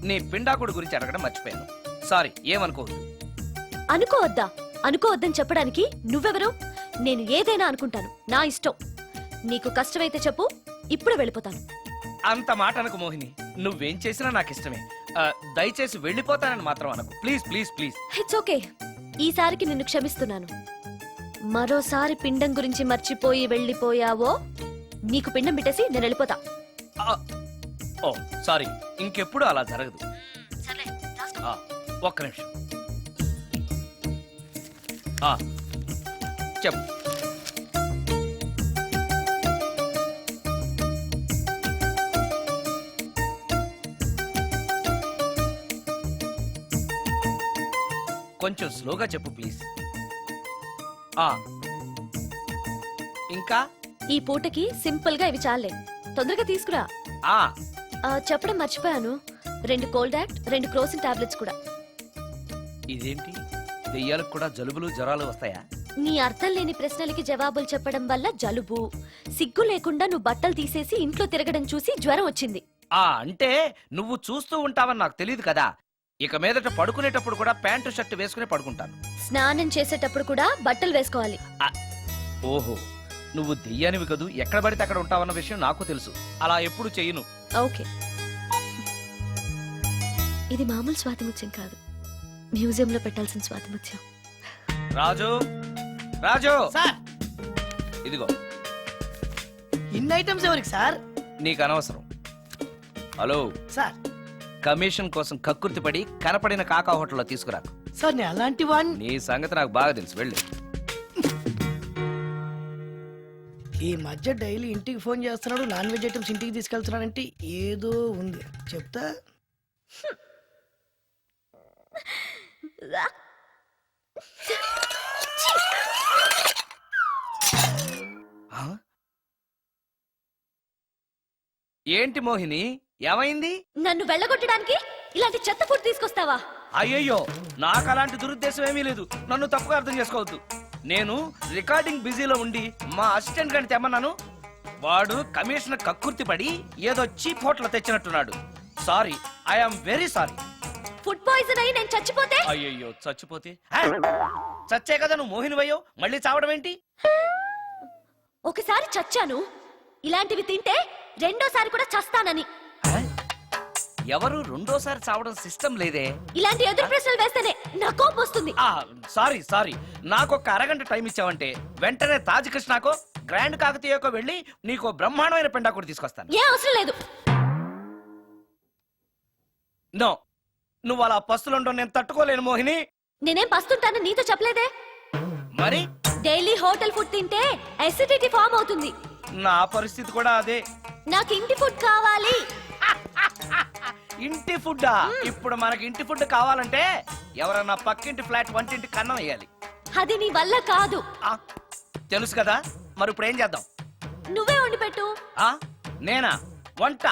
నీ పిండాకుడు గురించి అడగడం మర్చిపోయాను. సారీ, ఏమనుకోవద్దు. అనుకోవద్దా? అనుకోవద్దని చెప్పడానికి నువ్వెవరు? నేను ఏదైనా అనుకుంటాను, నా ఇష్టం. నీకు కష్టమైతే చెప్పు, ఇప్పుడు వెళ్ళిపోతాను. అంత మాట అనకు మోహిని. నువ్వేం చేసినా నాకు ఇష్టమే. దయచేసి వెళ్ళిపోతానని మాత్రం అనకు. Please please please. It's okay, ఈసారికి నిన్ను క్షమిస్తున్నాను. మరోసారి పిండం గురించి మర్చిపోయి వెళ్ళిపోయావో నీకు పిండం పెట్టేసి నేను వెళ్ళిపోతా. ఓ సారీ, ఇంకెప్పుడు అలా జరగదు. ఒక్క నిమిషం. చెప్పు. కొంచెం స్లోగా చెప్పు ప్లీజ్. ఇంకా ఈ పూటకి సింపుల్ గా ఇవి చాలే, తొందరగా తీసుకురా. చెప్పడం మర్చిపోయాను, 2 కోల్డ్ యాక్ట్, 2 క్రోసిన్ టాబ్లెట్స్ కూడా. ఇదేంటి, దెయ్యాలకు కూడా జలుబులు జ్వరాలు వస్తాయా? నీ అర్థం లేని ప్రశ్నలకి జవాబులు చెప్పడం వల్ల జలుబు, సిగ్గు లేకుండా నువ్వు బట్టలు తీసేసి ఇంట్లో తిరగడం చూసి జ్వరం వచ్చింది. అంటే నువ్వు చూస్తూ ఉంటావని నాకు తెలియదు కదా. ఇక మీదట పడుకునేటప్పుడు కూడా ప్యాంటు షర్ట్ వేసుకుని పడుకుంటాను. స్నానం చేసేటప్పుడు కూడా బట్టలు వేసుకోవాలి. ఓహో, నువ్వు దెయ్యానివి కదూ, ఎక్కడ పడితే అక్కడ ఉంటావన్న విషయం నాకు తెలుసు. అలా ఎప్పుడు చెయ్యను. ఓకే, ఇది మామూలు స్వాతిముత్యం కాదు, మ్యూజియంలో పెట్టాల్సిన స్వాతిముత్యం. రాజు, రాజు సార్, ఇదిగో. ఇన్ని ఐటమ్స్ ఎవరికి సార్? నీకు అనవసరం. హలో సార్, కమిషన్ కోసం కక్కుర్తి పడి కనపడిన కాకా హోటల్లో తీసుకురాకు. సార్ నేను అలాంటి వాడిని. నీ సంగతి నాకు బాగా తెలుసు, వెళ్ళు. ఈ మధ్య డైలీ ఇంటికి ఫోన్ చేస్తున్నాడు, నాన్ వెజ్ ఐటమ్స్ ఇంటికి తీసుకెళ్తున్నాడంటే ఏదో ఉంది, చెప్తా. ఏంటి మోహిని, ఏమైంది? నన్ను వెళ్ళగొట్టడానికి ఇలాంటి చెత్త ఫుడ్ తీసుకొస్తావా? అయ్యయ్యో, నాకు అలాంటి దురుద్దేశం ఏమీ లేదు. నన్ను తప్పుగా అర్థం చేసుకోవద్దు. నేను రికార్డింగ్ బిజీలో ఉండి మా అసిస్టెంట్ గారిని తెమ్మన్నాను. వాడు కమిషనర్ కక్కుర్తి పడి ఏదో చీప్ హోటల్ తెచ్చినట్టున్నాడు. Sorry, I'm very sorry. Food poison అయి నేను చచ్చిపోతే? అయ్యయ్యో, చచ్చిపోతే? చచ్చే కదా నువ్వు మోహినివయ్యో, మళ్ళీ చావడం ఏంటి? ఒకసారి చచ్చాను, ఇలాంటివి తింటే రెండోసారి కూడా చస్తానని. ఎవరు రెండోసారి చావడం సిస్టం లేదే. ఇలాంటి ఎదురు ప్రశ్నలు వేస్తేనే నా కోపం వస్తుంది. సారీ సారీ, నాకు ఒక అరగంట టైం ఇచ్చావంటే వెంటనే తాజ్ కృష్ణాకో గ్రాండ్ కాకతీయకో వెళ్ళి నీకు బ్రహ్మాండమైన పెండా కూడా తీసుకొస్తాను. ఏ అవసరం లేదు. నో, నువ్వు అలా పస్తులుండో నేను తట్టుకోలేను మోహిని. నేనేం పస్తుంటానని నీతో చెప్పలేదే. మరి డైలీ హోటల్ ఫుడ్ తింటే అసిడిటీ ఫామ్ అవుతుంది. నా పరిస్థితి కూడా అదే. నాకు ఇంటి ఫుడ్ కావాలి. ఇంటి ఫుడ్డా? ఇప్పుడు మనకి ఇంటి ఫుడ్ కావాలంటే ఎవరన్నా పక్కింటి ఫ్లాట్ వంటింటి కన్నం వేయాలి. అది నీ వల్ల కాదు. తెలుసు కదా, మరి ఇప్పుడు ఏం చేద్దాం? నువ్వే వండి పెట్టు. నేనా వంట?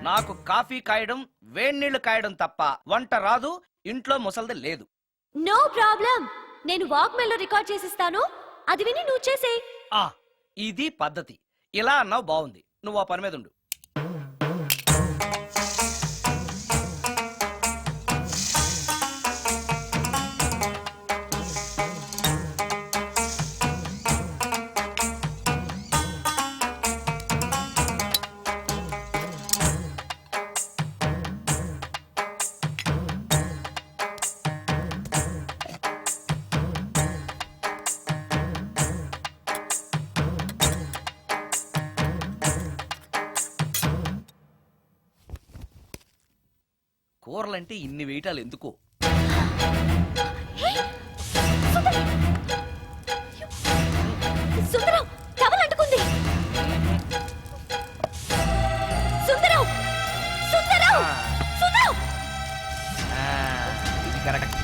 నాకు కాఫీ కాయడం, వేడి నీళ్లు కాయడం తప్ప వంట రాదు. ఇంట్లో ముసల్ది లేదు. నో ప్రాబ్లం, నేను వాక్మెన్ లో రికార్డ్ చేసిస్తాను, అది విని నువ్వు చేసేయ్. ఇది పద్ధతి. ఇలా అన్నావు, బాగుంది. నువ్వు ఆ పని మీద ఉండు. కూరలంటే ఇన్ని వేయటాలు ఎందుకు? సుందరం, టవల్ అంటుకుంది. సుందరం, సుందరం, సుందరం. ఇది కరెక్ట్.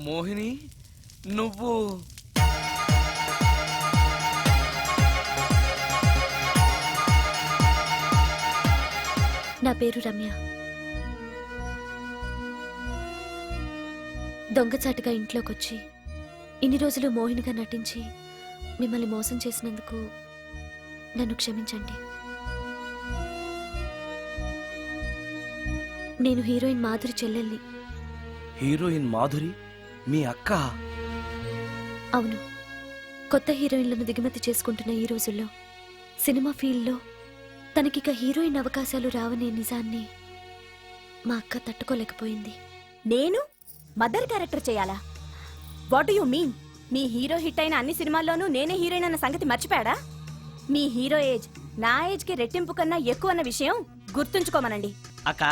మోహిని, నువ్వు నా పేరు రమ్య. దొంగచాటుగా ఇంట్లోకొచ్చి ఇన్ని రోజులు మోహినిగా నటించి మిమ్మల్ని మోసం చేసినందుకు నన్ను క్షమించండి. నేను హీరోయిన్ మాధురి చెల్లెల్ని. హీరోయిన్ మాధురి మీ అక్క? అవును. కొత్త హీరోయిన్లను దిగుమతి చేసుకుంటున్న ఈ రోజుల్లో సినిమా ఫీల్డ్లో తనకిక హీరోయిన్ అవకాశాలు రావనే నిజాన్ని మా అక్క తట్టుకోలేకపోయింది. నేను మదర్ క్యారెక్టర్ చేయాలా? What you mean? Me hero hit అయిన అన్ని సినిమాల్లోనూ నేనే హీరోయిన్ అన్న సంగతి మర్చిపోయాడా? మీ హీరో ఏజ్ నా ఏజ్ కి రెట్టింపు కన్నా ఎక్కువ అన్న విషయం గుర్తుంచుకోమనండి. అక్క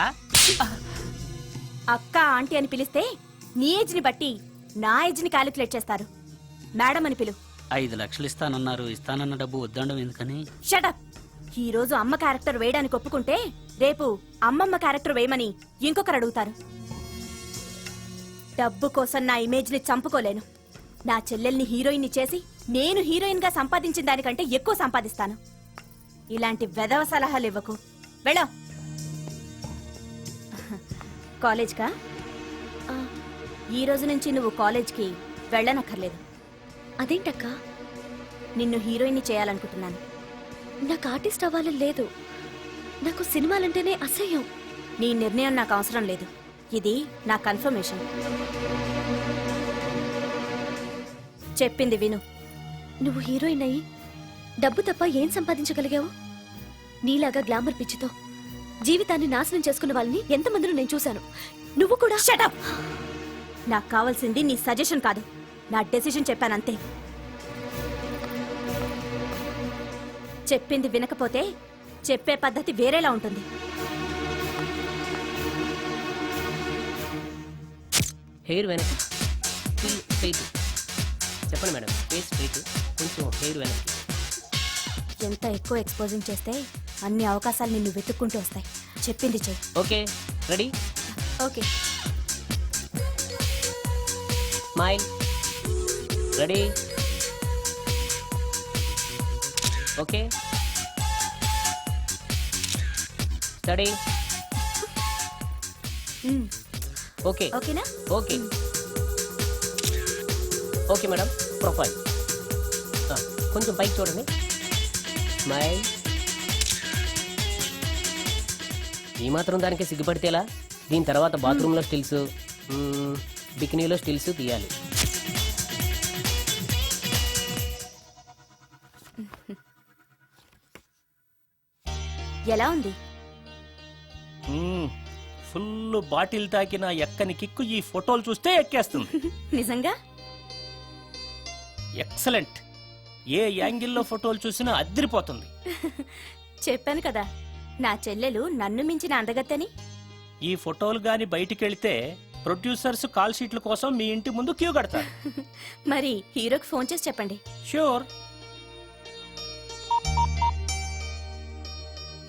అక్క ఆంటీ అని పిలిస్తే నీ ఏజ్ ని బట్టి నా ఏజ్ ని క్యాలిక్యులేట్ చేస్తారు. మేడం అని పిలు. 5 లక్షలు ఇస్తానన్నారు. ఇస్తానన్న డబ్బు వద్దండం ఎందుకని? షటప్. ఈ రోజు అమ్మ క్యారెక్టర్ వేయడానికి ఒప్పుకుంటే రేపు అమ్మమ్మ క్యారెక్టర్ వేయమని ఇంకొకరు అడుగుతారు. డబ్బు కోసం నా ఇమేజ్ ని చంపుకోలేను. నా చెల్లెల్ని హీరోయిన్ ని చేసి నేను హీరోయిన్ గా సంపాదించిన దానికంటే ఎక్కువ సంపాదిస్తాను. ఇలాంటి వెధవ సలహాలు ఇవ్వకు. వెళ్ళో. కాలేజ్కా? ఆ, ఈ రోజు నుంచి నువ్వు కాలేజ్కి వెళ్ళనక్కర్లేదు. అదేంటక్క? నిన్ను హీరోయిన్ ని చేయాలనుకుంటున్నాను. నాకు ఆర్టిస్ట్ అవ్వాలని లేదు. నాకు సినిమాలంటేనే అసహ్యం. నీ నిర్ణయం నాకు అవసరం లేదు. ఇది నా కన్ఫర్మేషన్. చెప్పింది విను. నువ్వు హీరోయిన్ అయ్యి డబ్బు తప్ప ఏం సంపాదించగలిగావు? నీలాగా గ్లామర్ పిచ్చితో జీవితాన్ని నాశనం చేసుకున్న వాళ్ళని ఎంతమందిలో నేను చూశాను. నువ్వు కూడా. షటప్. నాకు కావాల్సింది నీ సజెషన్ కాదు, నా డెసిషన్ చెప్పానంతే. చెప్పింది వినకపోతే చెప్పే పద్ధతి వేరేలా ఉంటుంది. హెయిర్ వెనక స్ట్రైట్. చెప్పండి మేడం. ఫేస్ స్ట్రైట్, కొంచెం హెయిర్ వెనక్కి. ఎంత ఎక్కువ ఎక్స్పోజింగ్ చేస్తే అన్ని అవకాశాలు నిన్ను వెతుక్కుంటూ వస్తాయి. చెప్పింది చెయ్యి. Okay, ready? Okay. Smile. Ready? Okay. Study. Okay ఓకేనా? ఓకే. Okay madam. ప్రొఫైల్ కొంచెం పైకి చూడండి. స్మైల్. ఈ మాత్రం దానికి సిగ్గుపడితేలా? దీని తర్వాత బాత్రూంలో స్టిల్స్, బికినీలో స్టిల్స్ తీయాలి. ఎలా ఉంది? ఫుల్ బాటిల్ తాకిన ఎక్కని కిక్కు ఈ ఫోటోలు చూస్తే ఎక్కేస్తుంది. నిజంగా ఎక్సలెంట్. ఏ యాంగిల్లో ఫోటోలు చూసినా అద్దరిపోతుంది. చెప్పాను కదా, నా చెల్లెలు నన్ను మించిన అందగత్తని. ఈ ఫోటోలు గాని బయటికెళ్తే ప్రొడ్యూసర్స్ కాల్ షీట్ల కోసం మీ ఇంటి ముందు క్యూ కడతారు. మరి హీరోకి ఫోన్ చేసి చెప్పండి. ష్యూర్.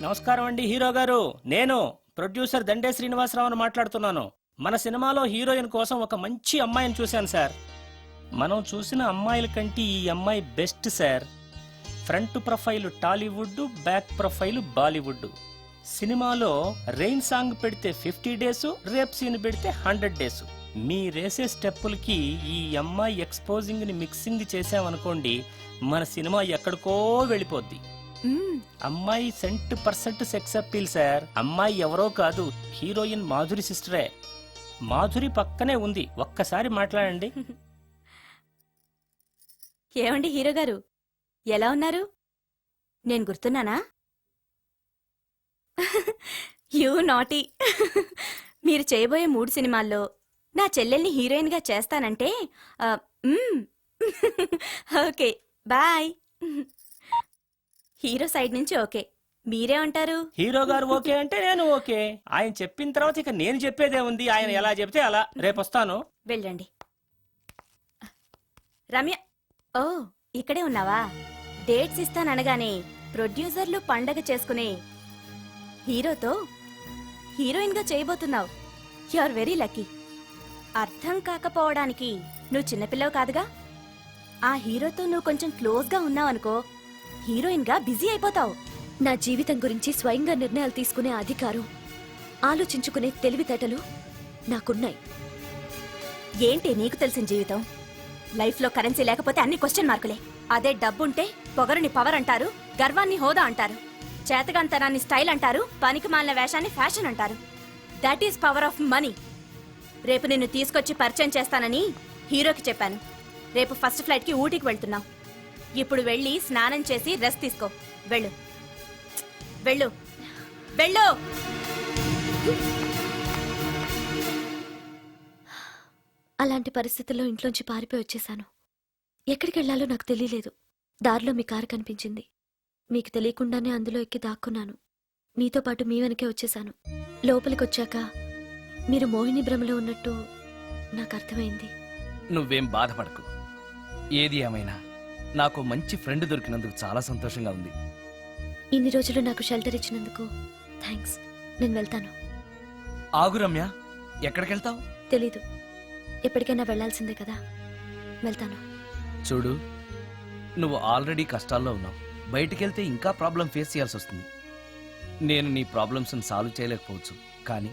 నమస్కారం అండి హీరో గారు. నేను ప్రొడ్యూసర్ దండే శ్రీనివాసరావుని మాట్లాడుతున్నాను. మన సినిమాలో హీరోయిన్ కోసం ఒక మంచి అమ్మాయిని చూశాను సార్. మనం చూసిన అమ్మాయిల కంటే ఈ అమ్మాయి best sir. Front profile Tollywood, back profile Bollywood. సినిమాలో రెయిన్ సాంగ్ పెడితే 50 డేస్, రేప్ సీన్ పెడితే 100 డేస్. మీరేసే స్టెప్పులకి ఈ అమ్మాయి ఎక్స్పోజింగ్ ని మిక్సింగ్ చేసామనుకోండి, మన సినిమా ఎక్కడికో వెళ్ళిపోద్ది. అమ్మాయి 100% సెక్స్ అప్పీల్ సార్. అమ్మాయి ఎవరో కాదు, హీరోయిన్ మాధురి సిస్టరే. మాధురి పక్కనే ఉంది, ఒక్కసారి మాట్లాడండి. ఏమండి హీరో గారు, ఎలా ఉన్నారు? నేను గుర్తున్నానా? You naughty. మీరు చేయబోయే 3 సినిమాల్లో నా చెల్లెల్ని హీరోయిన్ గా చేస్తానంటే ఓకే బాయ్. హీరో సైడ్ నుంచి ఓకే, మీరే అంటారు? హీరో గారు ఓకే అంటే నేను ఓకే. ఆయన చెప్పిన తర్వాత ఇక నేను చెప్పేదే ఉంది. ఆయన ఎలా చెప్తే అలా. రేపొస్తాను. వెళ్ళండి. రమ్య, ఓ ఇక్కడే ఉన్నావా? డేట్స్ ఇస్తాననగానే ప్రొడ్యూసర్లు పండగ చేసుకునే హీరోతో హీరోయిన్ గా చేయబోతున్నావు. You are very lucky. అర్థం కాకపోవడానికి నువ్వు చిన్నపిల్లవు కాదుగా. ఆ హీరోతో నువ్వు కొంచెం క్లోజ్ గా ఉన్నావనుకో, హీరోయిన్ గా బిజీ అయిపోతావు. నా జీవితం గురించి స్వయంగా నిర్ణయాలు తీసుకునే అధికారం, ఆలోచించుకునే తెలివితేటలు నాకున్నాయి. ఏంటి నీకు తెలిసిన జీవితం? లైఫ్ లో కరెన్సీ లేకపోతే అన్ని క్వశ్చన్ మార్కులే. అదే డబ్బుంటే పొగరుని పవర్ అంటారు, గర్వాన్ని హోదా అంటారు, చేతగాంతనాన్ని స్టైల్ అంటారు, పనికిమాలిన వేషాన్ని ఫ్యాషన్ అంటారు. That is power of money. రేపు నిన్ను తీసుకొచ్చి పరిచయం చేస్తానని హీరోకి చెప్పాను. రేపు ఫస్ట్ ఫ్లైట్ కి ఊటీకి వెళ్తున్నాం. ఇప్పుడు వెళ్ళి స్నానం చేసి రెస్ట్ తీసుకో. వెళ్ళు వెళ్ళు వెళ్ళు. అలాంటి పరిస్థితుల్లో ఇంట్లోంచి పారిపోయి వచ్చేశాను. ఎక్కడికి వెళ్లాలో నాకు తెలియలేదు. దారిలో మీ కారు కనిపించింది. మీకు తెలియకుండానే అందులో ఎక్కి దాక్కున్నాను. మీతో పాటు మీ వెనకే వచ్చేశాను. లోపలికొచ్చాక మీరు మోహిని భ్రమలో ఉన్నట్టు నాకు అర్థమైంది. నువ్వేం బాధపడకు. ఏది ఏమైనా నాకు మంచి ఫ్రెండ్ దొరికినందుకు చాలా సంతోషంగా ఉంది. ఇన్ని రోజులు నాకు షెల్టర్ ఇచ్చినందుకు థ్యాంక్స్. నేను వెళ్తాను. ఆగు రమ్య, ఎక్కడికెళ్తావు? తెలీదు. ఎప్పటికైనా వెళ్లాల్సిందే కదా. వెళ్తాను. చూడు, నువ్వు ఆల్రెడీ కష్టాల్లో ఉన్నావు. బయటికెళ్తే ఇంకా ప్రాబ్లం ఫేస్ చేయాల్సి వస్తుంది. నేను నీ ప్రాబ్లమ్స్ని సాల్వ్ చేయలేకపోవచ్చు, కానీ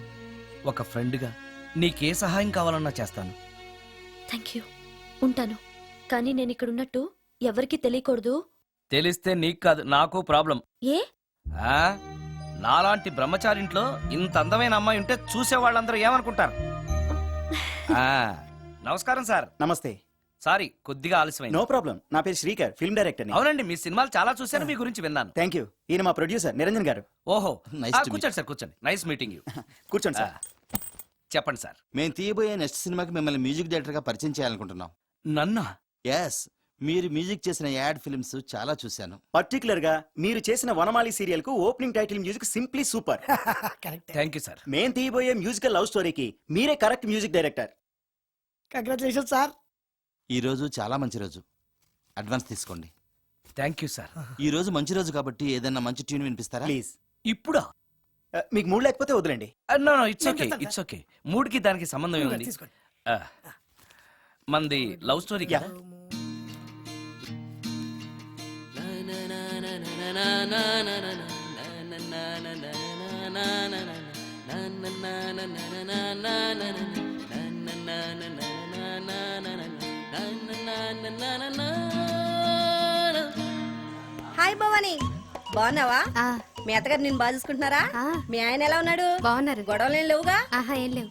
ఒక ఫ్రెండ్గా నీకే సహాయం కావాలన్నా చేస్తాను. Thank you. ఉంటాను. కానీ నేను ఇక్కడ ఉన్నట్టు ఎవరికీ తెలియకూడదు. తెలిస్తే నీకు కాదు, నాకు ప్రాబ్లం. ఏ? ఆ? నాలాంటి బ్రహ్మచారింట్లో ఇంత అందమైన అమ్మాయి ఉంటే చూసేవాళ్ళందరూ ఏమనుకుంటారు? ఆ, నమస్కారం సార్. నమస్తే. సారీ, కొద్దిగా ఆలస్యమైంది. No problem. నా పేరు శ్రీకర్, ఫిల్మ్ డైరెక్టర్. అవునండి, మీ సినిమాలు చాలా చూశాను, మీ గురించి విన్నాను. Thank you. ఈయన మా ప్రొడ్యూసర్ నిరంజన్ గారు. ఓహో, Nice to meet కూర్చోండి సార్, కూర్చోండి. Nice meeting you. కూర్చోండి సార్. చెప్పండి సార్. మేము తీయబోయే నెక్స్ట్ సినిమాకి మిమ్మల్ని మ్యూజిక్ డైరెక్టర్ గా పరిచయం చేయాలనుకుంటున్నాం. నన్నా? ఎస్, మీరు మ్యూజిక్ చేసిన యాడ్ ఫిల్మ్స్ చాలా చూశాను. పర్టికులర్ గా మీరు చేసిన వనమాలి సీరియల్ కు opening title music simply super. Thank you sir. మేం తీయబోయే మ్యూజికల్ లవ్ స్టోరీకి మీరే correct music director. Congratulation sir. ఈ రోజు చాలా మంచి రోజు. అడ్వాన్స్ తీసుకోండి. Thank you sir. ఈ రోజు మంచి రోజు కాబట్టి ఏదైనా మంచి ట్యూన్ వినిపిస్తారా? ప్లీజ్. ఇప్పుడా? మీకు మూడు లేకపోతే వదిలేండి. No it's okay, it's okay. మూడుకి దానికి సంబంధం ఏముంది? తీసుకోండి. మంది లవ్ స్టోరీ కదా. హాయ్ భవాని, బాగున్నావా? మీ అత్తగారు నేను బాగా చూసుకుంటున్నారా? మీ ఆయన ఎలా ఉన్నాడు? బాగున్నారు. గొడవలు ఏం లేవుగా? ఆహా, ఏం లేవు.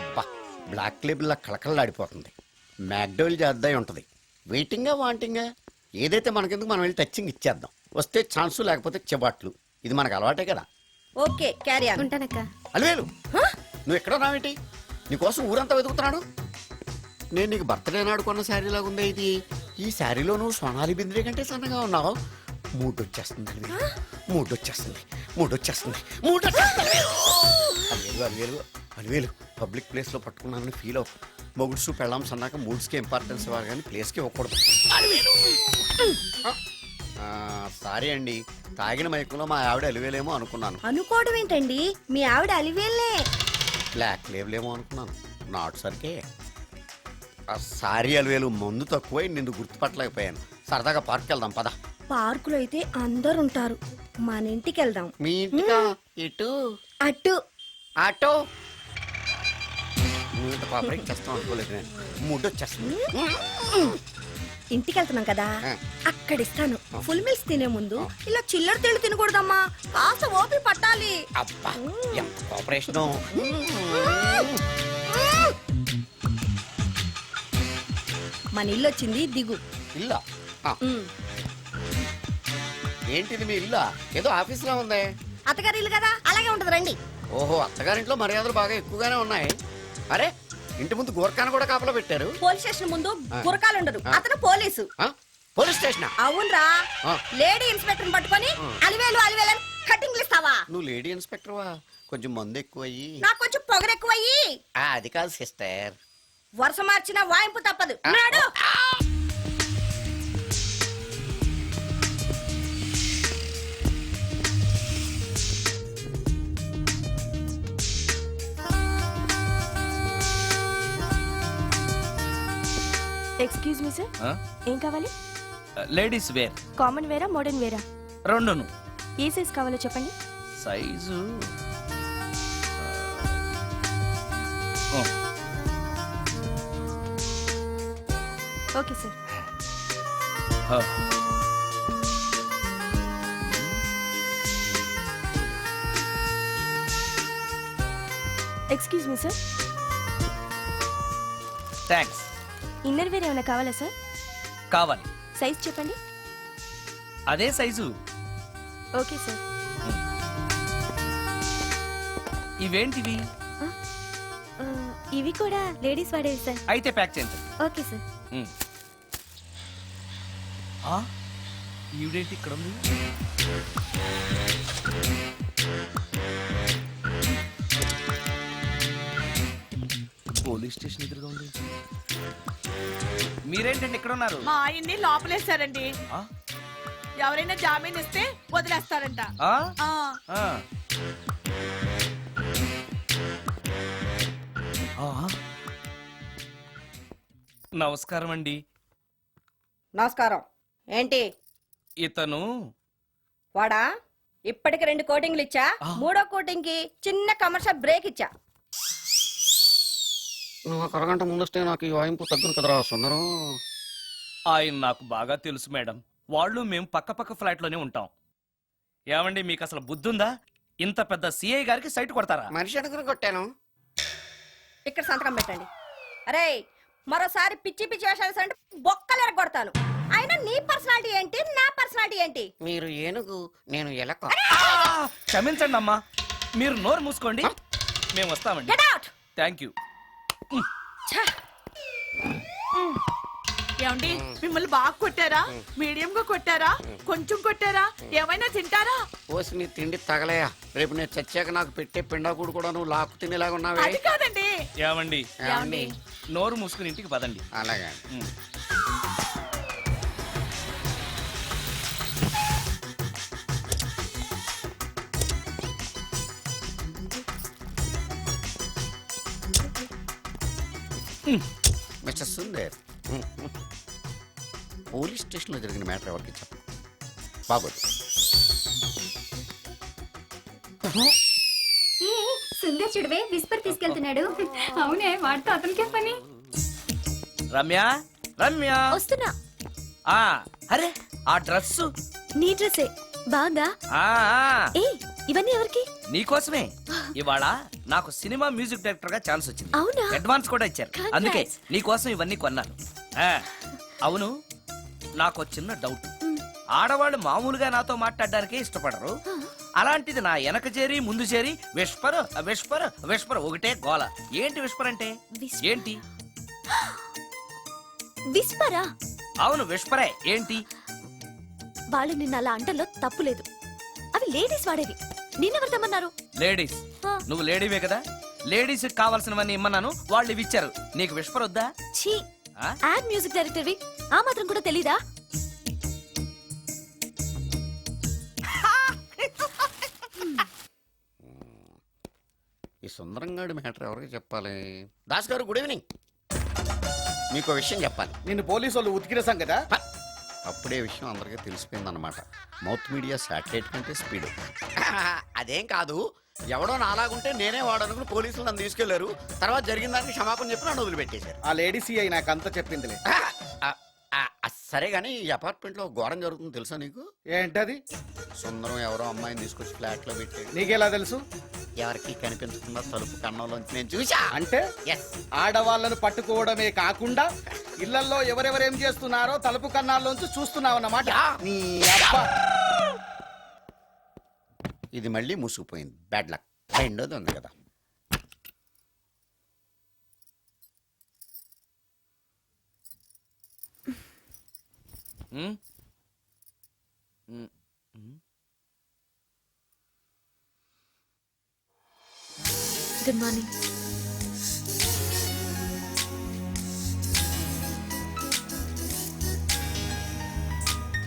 అబ్బా, బ్లాక్ లేబుల్లా కళకళలాడిపోతుంది. మ్యాక్డోల్ చేద్దాయి ఉంటుంది. వెయిటింగా వాంటింగా ఏదైతే మనకెందుకు, మనం వెళ్ళి టచ్చింగ్ ఇచ్చేద్దాం. వస్తే ఛాన్సు, లేకపోతే చెబాట్లు. ఇది మనకు అలవాటే కదా. Okay, carry on. ఉంటానక్క. అలివేలు, నువ్వు ఎక్కడ రావేంటి? నీకోసం ఊరంతా వెతుకుతున్నాడు. నేను నీకు బర్త్డే నాడు కొన్న శారీ లాగా ఉందే ఇది. ఈ శారీలో నువ్వు సోనాలి బింద్రే కంటే సన్నగా ఉన్నావు. మూడు వచ్చేస్తుంది అలివేలు, మూడు వచ్చేస్తుంది, మూడు వచ్చేస్తుంది, మూడు వచ్చేస్తుంది. అలివేలు అలివేలు అలివేలు, పబ్లిక్ ప్లేస్లో పట్టుకున్నానని ఫీల్ అవ్వు. మొగుడ్స్ పెళ్ళాంస్ అన్నాక మూడ్స్కి ఇంపార్టెన్స్ ఇవ్వాలి కానీ ప్లేస్కి ఇవ్వకూడదు. సారీ అండి, తాగిన మైకంలో మా ఆవిడ అలివేలేమో అనుకున్నాను. అనుకోవడం ఏంటండి, మీ ఆవిడ అలివేలే. బ్లాక్ లేబులేమో అనుకున్నాను. నాట్ సరికే. సారీ అలివేలు, మందు తక్కువై నిన్ను గుర్తుపట్టలేకపోయాను. సరదాగా పార్క్ వెళ్దాం పద. పార్కులో అయితే అందరు ఉంటారు, మన ఇంటికి వెళ్దాం. మీ ఇంటికా? ఇటు అటు ఆటో. నువ్వు ఇంత పాపరేట్ చేస్తాం అనుకోలేదు నేను. మూడు వచ్చేస్తుంది. ఇంటికి వెళ్తున్నాం కదా, ఆ. అక్కడ ఇస్తాను. ఫుల్ మీల్స్ తినే ముందు ఇలా చిల్లర తెళ్ళు తినకూడదమ్మా, కాస్త ఓపిక పట్టాలి. అబ్బా, ఎంత కోఆపరేషను. మన ఇల్లు వచ్చింది, దిగు. ఇల్లా? ఏంటిది మీ ఇల్లా? ఏదో ఆఫీస్లో ఉందే. అత్తగారి ఇల్లు కదా, అలాగే ఉంటది, రండి. ఓహో, అత్తగారింట్లో మర్యాదలు బాగా ఎక్కువగానే ఉన్నాయి. అరే, ఇంటి ముందు గోర్ఖాను కూడా కాపలా పెట్టారు. పోలీస్ స్టేషన్ ముందు గురకాలు ఉండరు, అతను పోలీసు. ఆ? Police station? అవునరా, ఆ. లేడీ ఇన్స్పెక్టర్ పట్టుకొని అలివేలు అలివేలు అని కటింగ్లు ఇస్తావా? నువ్వు లేడీ ఇన్స్పెక్టర్వా? కొంచెం మందు ఎక్కువయ్యి. నాకు కొంచెం పొగరు ఎక్కువయ్యి. అది కాదు సిస్టర్. వరుస మార్చిన వాయింపు తప్పదు. నాడు ఎక్స్క్యూజ్ మీ సార్, ఏం కావాలి? Ladies wear. కామన్ వేరా, మోడర్న్ వేరా? రెండును. ఏ సైజ్ కావాలో చెప్పండి. Size okay sir. Excuse me sir, thanks. Inner wear ఏమైనా కావాలా సార్? కావాలి. సైజ్ చెప్పండి. అదే సైజు. Okay sir. ఇవేంటివి? ఇవి కూడా లేడీస్ వాడేవి సార్. అయితే ప్యాక్ చేయండి. Okay sir. ఈవిడేంటి ఇక్కడ ఉంది? పోలీస్ స్టేషన్ ఎదురుగా ఉంది. మీరేంటండి ఇక్కడ ఉన్నారు? మా ఆయన్ని లోపలేశారండి. ఆ? ఎవరైనా జామీన్ ఇస్తే వదిలేస్తారంట. ఆ? ఆ. ఆ. ఆ. నమస్కారం అండి. నమస్కారం. ఏంటి ఇతను వాడా? ఇప్పటికి 2 కోటింగ్లు ఇచ్చా. 3వ కోటింగ్ కి చిన్న కమర్షియల్ బ్రేక్ ఇచ్చా. నువ్వు ఒక అరగంట ముందొస్తే నాకు ఈ వాయింపు తగ్గును కదరా సుందరం. ఆయన నాకు బాగా తెలుసు మేడం. వాళ్ళు మేము పక్క పక్క ఫ్లాట్ లోనే ఉంటాం. ఏమండి మీకు అసలు బుద్ధుందా? ఇంత పెద్ద సిఐ గారికి సైట్ కొడతారా? మనిషి అడుగును కొట్టాను. ఇక్కడ సంతకం పెట్టండి. అరే మరోసారి పిచ్చి పిచ్చి వేషాలు అంటే బొక్కలు ఎరగొడతాను. అయినా నీ పర్సనాలిటీ ఏంటి, నా పర్సనాలిటీ ఏంటి? మీరు ఏనుగు, నేను ఎలక. క్షమించండి అమ్మా, మీరు నోరు మూసుకోండి. మేము వస్తామండి. Get out! Thank you. ఏమండి మిమ్మల్ని బాగా కొట్టారా, మీడియం గా కొట్టారా, కొంచెం కొట్టారా, ఏమైనా తింటారా? పోసి నీ తిండి తగలయా. రేపు నేను చచ్చాక నాకు పెట్టే పిండాకుడు కూడా నువ్వు లాక్కు తినేలాగా ఉన్నావే. అది కాదండి. ఏమండి ఏమండి? నోరు మూసుకుని ఇంటికి పదండి. అలాగే. మిస్టర్ సుందర్, పోలీస్ స్టేషన్లో జరిగిన మ్యాటర్ ఎవరికి చెప్పండి. బాగోదు. సుందర్ చూడవే విస్పర్ తీసుకెళ్తున్నాడు. అవునే, వాడితో అతనికే పని. రమ్య, రమ్య వస్తున్నా. ఆ అరే ఆ డ్రెస్ నీ డ్రెస్సే బాగుందా? ఏ ఇవన్నీ ఎవరికి? నీకోసమే. ఇవాళ నాకు సినిమా మ్యూజిక్ డైరెక్టర్ గా ఛాన్స్ వచ్చింది. అవునా? అడ్వాన్స్ కూడా ఇచ్చారు. Congrats. అందుకే నీకోసం ఇవన్నీ కొన్నాను. అవును, నాకు చిన్న డౌట్. ఆడవాళ్ళు మామూలుగా నాతో మాట్లాడడానికే ఇష్టపడరు. అలాంటిది నా వెనక చేరి ముందు చేరి విస్పర్ విస్పర్ విస్పర్ ఒకటే గోల. ఏంటి విస్పర్ అంటే? Whisper. ఏంటి? విస్పరా? అవును విస్పరే. ఏంటి? వాళ్ళు నిన్న అలా అంటలో తప్పు లేదు. అవి లేడీస్ వాడేవి. నిన్నెవరు తెమ్మన్నారు? లేడీస్. నువ్వు లేడీవే కదా. లేడీస్ కావాల్సినవన్నీ ఇమ్మన్నాను, వాళ్ళు ఇవి ఇచ్చారు. నీకు విస్పర్ వద్దా? ఛీ, యాడ్ మ్యూజిక్ డైరెక్టర్వి, ఆ మాత్రం కూడా తెలీదా? ఈ సుందరంగాడి మ్యాటర్ ఎవరికి చెప్పాలి? దాస్ గారు గుడ్ ఈవినింగ్. మీకు విషయం చెప్పాలి. నిన్ను పోలీసు వాళ్ళు ఉతికిరేసాం కదా. అప్పుడే విషయం అందరికీ తెలిసిపోయిందన్నమాట. మౌత్ మీడియా శాటిలైట్ కంటే స్పీడ్. అదేం కాదు, ఎవడో నాలాగుంటే నేనే వాడనుకుని పోలీసులు నన్ను తీసుకెళ్లారు. తర్వాత జరిగిన దానికి క్షమాపణ చెప్పి నన్ను వదిలిపెట్టేశారు. ఆ లేడీ సిఐ నాకు అంతా చెప్పిందిలే. సరే గానీ ఈ అపార్ట్మెంట్ లో ఘోరం జరుగుతుంది తెలుసా నీకు? ఏంటది? సుందరం ఎవరో అమ్మాయిని తీసుకొచ్చి ఫ్లాట్ లో పెట్టాడు. నీకెలా తెలుసు? ఎవరికి కనిపించకుండా తలుపు కన్నంలోంచి నేను చూసా. అంటే ఎస్, ఆడవాళ్ళను పట్టుకోవడమే కాకుండా ఇళ్లలో ఎవరెవరేం చేస్తున్నారో తలుపు కన్నాల్లోంచి చూస్తున్నావన్నమాట. నీ అబ్బా. ఇది మళ్ళీ మూసుకుపోయింది. Bad luck. రెండోది ఉంది కదా. Good morning.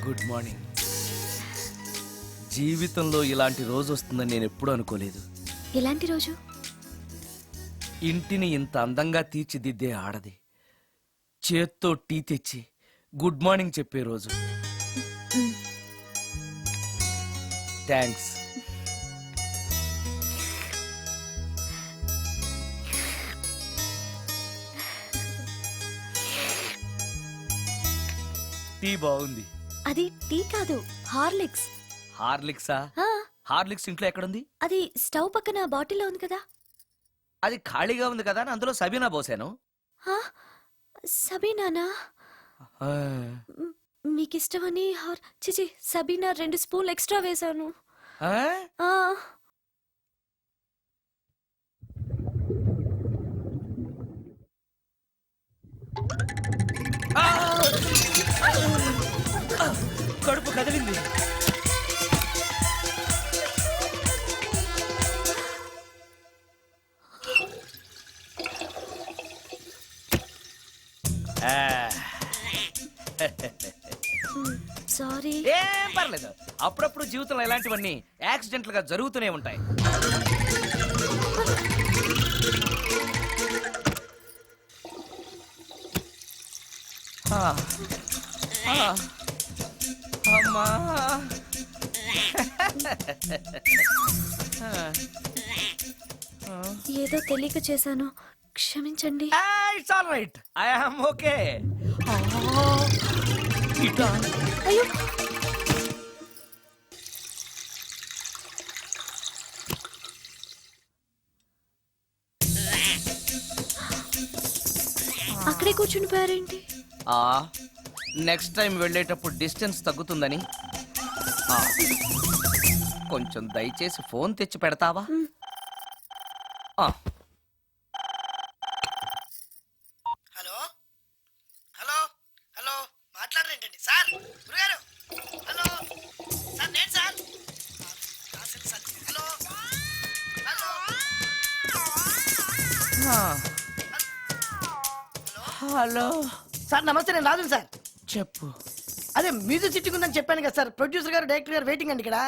Good morning. జీవితంలో ఇలాంటి రోజు వస్తుందని నేను ఎప్పుడూ అనుకోలేదు. ఎలాంటి రోజు? ఇంటిని ఇంత అందంగా తీర్చిదిద్దే ఆడది చేత్తో టీ తెచ్చి గుడ్ మార్నింగ్ చెప్పే రోజు. థ్యాంక్స్. టీ బాగుంది. అది టీ కాదు, హార్లిక్స్. హార్లిక్సా? ఆ, హార్లిక్స్ ఇంట్లో ఎక్కడుంది? అది స్టవ్ పక్కన బాటిల్లో ఉంది కదా. అది ఖాళీగా ఉంది కదా అని అందులో సబీనా పోసాను. ఆ, సబీనానా? ఆ, మీకిష్టమని చిచి సబీనా 2 స్పూన్లు ఎక్స్ట్రా వేశాను. ఆ? ఆ, ఆ! కడుపు కదిలింది. సారీ. ఏం పర్లేదు. అప్పుడప్పుడు జీవితంలో ఇలాంటివన్నీ యాక్సిడెంట్లుగా జరుగుతూనే ఉంటాయి. ఆ, ఆ, అమ్మా. ఏదో తెలియక చేశాను, క్షమించండి. It's all right. I am okay. ఇట్లా అయ్యో, అక్కడే కూర్చుని పోయారేంటి? నెక్స్ట్ టైం వెళ్ళేటప్పుడు డిస్టెన్స్ తగ్గుతుందని. ఆ, కొంచెం దయచేసి ఫోన్ తెచ్చి పెడతావా? ఆ, హలో హలో హలో మాట్లాడరేంటండి సార్? గురుగారు హలో సార్, నేను sir. Hello hello hello sir నమస్తే, నేను రాజుని సార్. చెప్పు. అదే మ్యూజిక్ సిట్టింగ్ ఉందని చెప్పాను కదా సార్. ప్రొడ్యూసర్ గారు, డైరెక్టర్ గారు వెయిటింగ్ అండి ఇక్కడ.